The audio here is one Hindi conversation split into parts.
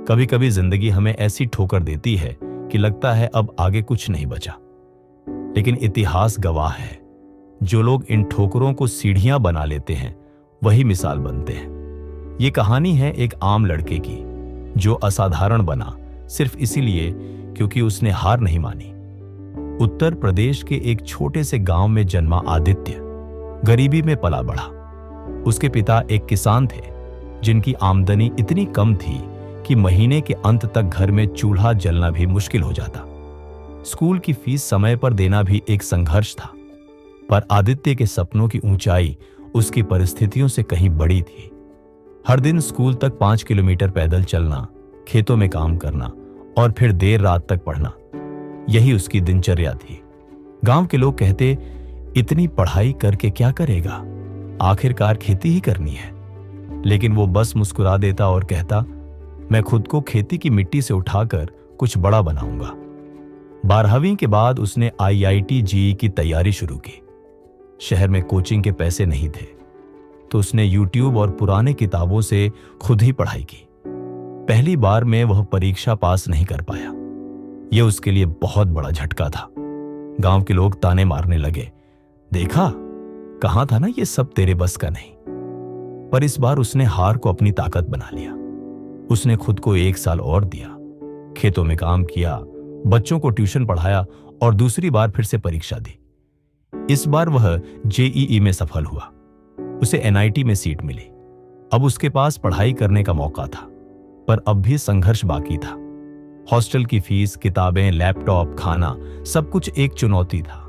कभी कभी जिंदगी हमें ऐसी ठोकर देती है कि लगता है अब आगे कुछ नहीं बचा। लेकिन इतिहास गवाह है, जो लोग इन ठोकरों को सीढ़ियां बना लेते हैं वही मिसाल बनते हैं। ये कहानी है एक आम लड़के की जो असाधारण बना सिर्फ इसीलिए क्योंकि उसने हार नहीं मानी। उत्तर प्रदेश के एक छोटे से गांव में जन्मा आदित्य गरीबी में पला बढ़ा। उसके पिता एक किसान थे जिनकी आमदनी इतनी कम थी कि महीने के अंत तक घर में चूल्हा जलना भी मुश्किल हो जाता। स्कूल की फीस समय पर देना भी एक संघर्ष था। पर आदित्य के सपनों की ऊंचाई उसकी परिस्थितियों से कहीं बड़ी थी। हर दिन स्कूल तक 5 किलोमीटर पैदल चलना, खेतों में काम करना और फिर देर रात तक पढ़ना, यही उसकी दिनचर्या थी। गांव के लोग कहते, इतनी पढ़ाई करके क्या करेगा, आखिरकार खेती ही करनी है। लेकिन वो बस मुस्कुरा देता और कहता, मैं खुद को खेती की मिट्टी से उठाकर कुछ बड़ा बनाऊंगा। 12वीं के बाद उसने IIT JEE की तैयारी शुरू की। शहर में कोचिंग के पैसे नहीं थे तो उसने YouTube और पुराने किताबों से खुद ही पढ़ाई की। पहली बार में वह परीक्षा पास नहीं कर पाया। यह उसके लिए बहुत बड़ा झटका था। गांव के लोग ताने मारने लगे, देखा, कहा था ना ये सब तेरे बस का नहीं। पर इस बार उसने हार को अपनी ताकत बना लिया। उसने खुद को 1 साल और दिया, खेतों में काम किया, बच्चों को ट्यूशन पढ़ाया और दूसरी बार फिर से परीक्षा दी। इस बार वह JEE में सफल हुआ। उसे NIT में सीट मिली। अब उसके पास पढ़ाई करने का मौका था, पर अब भी संघर्ष बाकी था। हॉस्टल की फीस, किताबें, लैपटॉप, खाना, सब कुछ एक चुनौती था।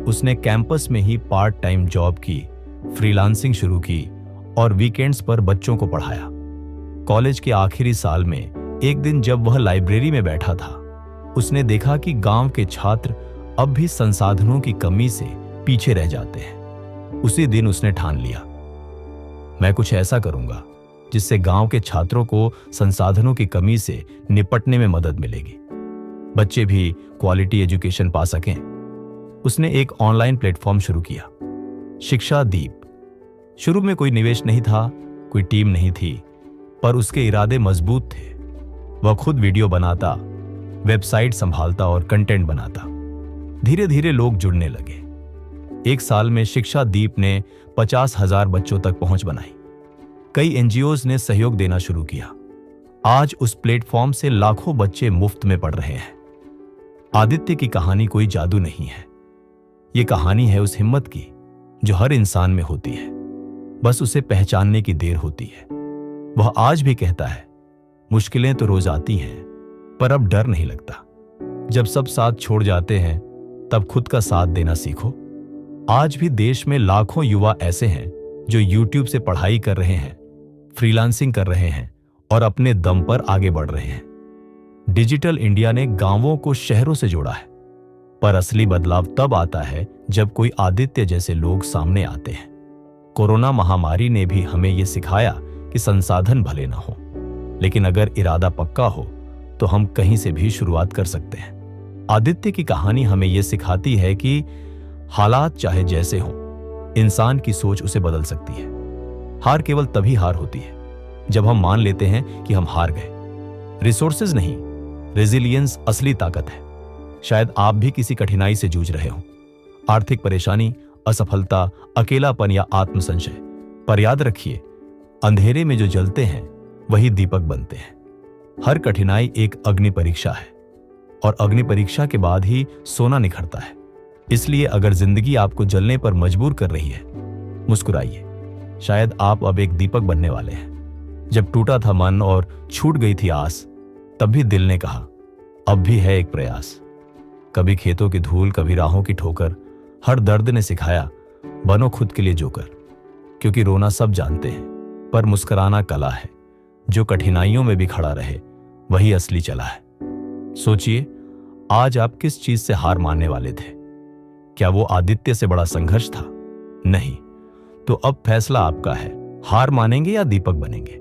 उसने कैंपस में ही पार्ट टाइम जॉब की, फ्रीलांसिंग शुरू की और वीकेंड्स पर बच्चों को पढ़ाया। कॉलेज के आखिरी साल में एक दिन जब वह लाइब्रेरी में बैठा था, उसने देखा कि गांव के छात्र अब भी संसाधनों की कमी से पीछे रह जाते हैं। उसी दिन उसने ठान लिया, मैं कुछ ऐसा करूंगा जिससे गांव के छात्रों को संसाधनों की कमी से निपटने में मदद मिलेगी, बच्चे भी क्वालिटी एजुकेशन पा सकें। उसने एक ऑनलाइन प्लेटफॉर्म शुरू किया, शिक्षा दीप। शुरू में कोई निवेश नहीं था, कोई टीम नहीं थी, पर उसके इरादे मजबूत थे। वह खुद वीडियो बनाता, वेबसाइट संभालता और कंटेंट बनाता। धीरे धीरे लोग जुड़ने लगे। 1 साल में शिक्षा दीप ने 50,000 बच्चों तक पहुंच बनाई। कई NGOs ने सहयोग देना शुरू किया। आज उस प्लेटफॉर्म से लाखों बच्चे मुफ्त में पढ़ रहे हैं। आदित्य की कहानी कोई जादू नहीं है। ये कहानी है उस हिम्मत की जो हर इंसान में होती है, बस उसे पहचानने की देर होती है। वह आज भी कहता है, मुश्किलें तो रोज आती हैं, पर अब डर नहीं लगता। जब सब साथ छोड़ जाते हैं तब खुद का साथ देना सीखो। आज भी देश में लाखों युवा ऐसे हैं जो YouTube से पढ़ाई कर रहे हैं, फ्रीलांसिंग कर रहे हैं और अपने दम पर आगे बढ़ रहे हैं। डिजिटल इंडिया ने गांवों को शहरों से जोड़ा है, पर असली बदलाव तब आता है जब कोई आदित्य जैसे लोग सामने आते हैं। कोरोना महामारी ने भी हमें यह सिखाया कि संसाधन भले ना हो, लेकिन अगर इरादा पक्का हो तो हम कहीं से भी शुरुआत कर सकते हैं। आदित्य की कहानी हमें यह सिखाती है कि हालात चाहे जैसे हों, इंसान की सोच उसे बदल सकती है। हार केवल तभी हार होती है जब हम मान लेते हैं कि हम हार गए। रिसोर्सेज नहीं, रेजिलियंस असली ताकत है। शायद आप भी किसी कठिनाई से जूझ रहे हो, आर्थिक परेशानी, असफलता, अकेलापन या आत्मसंशय। पर याद रखिए, अंधेरे में जो जलते हैं वही दीपक बनते हैं। हर कठिनाई एक अग्नि परीक्षा है और अग्नि परीक्षा के बाद ही सोना निखरता है। इसलिए अगर जिंदगी आपको जलने पर मजबूर कर रही है, मुस्कुराइए। शायद आप अब एक दीपक बनने वाले हैं। जब टूटा था मन और छूट गई थी आस, तब भी दिल ने कहा, अब भी है एक प्रयास। कभी खेतों की धूल, कभी राहों की ठोकर, हर दर्द ने सिखाया, बनो खुद के लिए जोकर। क्योंकि रोना सब जानते हैं, पर मुस्कुराना कला है। जो कठिनाइयों में भी खड़ा रहे, वही असली चला है। सोचिए, आज आप किस चीज से हार मानने वाले थे? क्या वो आदित्य से बड़ा संघर्ष था? नहीं। तो अब फैसला आपका है, हार मानेंगे या दीपक बनेंगे।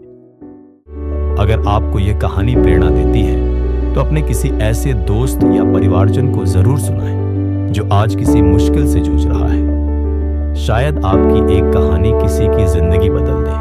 अगर आपको यह कहानी प्रेरणा देती है तो अपने किसी ऐसे दोस्त या परिवारजन को जरूर सुनाएं जो आज किसी मुश्किल से जूझ रहा है। शायद आपकी एक कहानी किसी की जिंदगी बदल दे।